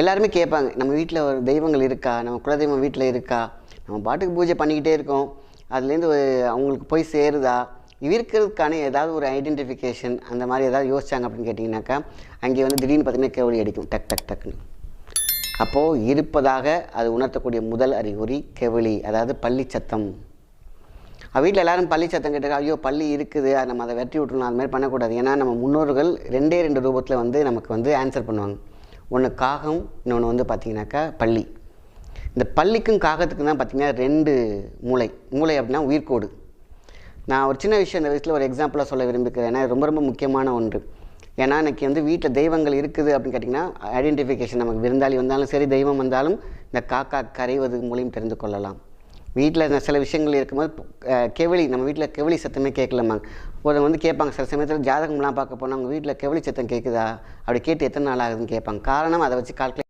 எல்லாருமே கேட்பாங்க, நம்ம வீட்டில் ஒரு தெய்வங்கள் இருக்கா, நம்ம குலதெய்வம் வீட்டில் இருக்கா, நம்ம பாட்டுக்கு பூஜை பண்ணிக்கிட்டே இருக்கோம், அதுலேருந்து அவங்களுக்கு போய் சேருதா, இருக்கிறதுக்கான ஏதாவது ஒரு ஐடென்டிஃபிகேஷன் அந்த மாதிரி ஏதாவது யோசிச்சாங்க அப்படின்னு கேட்டிங்கனாக்கா, அங்கே வந்து திடீர்னு பார்த்திங்கன்னா கேவலி அடிக்கும் டக் டக் டக்குன்னு. அப்போது இருப்பதாக அது உணர்த்தக்கூடிய முதல் அறிகுறி கெவலி, அதாவது பள்ளி சத்தம். வீட்டில் எல்லோரும் பள்ளி சத்தம் கேட்டால் ஐயோ பள்ளி இருக்குது, அது நம்ம அதை வெட்டி விட்டுருணும், அது மாதிரி பண்ணக்கூடாது. ஏன்னா நம்ம முன்னோர்கள் ரெண்டே ரூபத்தில் வந்து நமக்கு வந்து ஆன்சர் பண்ணுவாங்க. ஒன்று காகம், இன்னொன்று வந்து பார்த்திங்கனாக்கா பள்ளி. இந்த பள்ளிக்கும் காகத்துக்கும் தான் பார்த்திங்கன்னா 2 மூளை. மூளை அப்படின்னா உயிர்கோடு. நான் ஒரு சின்ன விஷயம் இந்த வயசில் ஒரு எக்ஸாம்பிளாக சொல்ல விரும்பிக்கிறேன். ஏன்னா ரொம்ப ரொம்ப முக்கியமான ஒன்று. ஏன்னா இன்றைக்கி வந்து வீட்டில் தெய்வங்கள் இருக்குது அப்படின்னு கேட்டிங்கன்னா ஐடென்டிஃபிகேஷன், நமக்கு விருந்தாளி வந்தாலும் சரி தெய்வம் வந்தாலும் இந்த காக்கா கரைவது மூலியம் தெரிந்து கொள்ளலாம். வீட்டில் சில விஷயங்கள் இருக்கும்போது கெவலி, நம்ம வீட்டில் கெவலி சத்தமே கேட்கலாமாங்க. ஒரு வந்து கேட்பாங்க, சில சமயத்தில் ஜாதகம்லாம் பார்க்க போனால் அவங்க வீட்டில் கெவலி சத்தம் கேட்குதா, அப்படி கேட்டு எத்தனை நாள் ஆகுதுன்னு கேட்பாங்க. காரணம் அதை வச்சு கால்குலேட்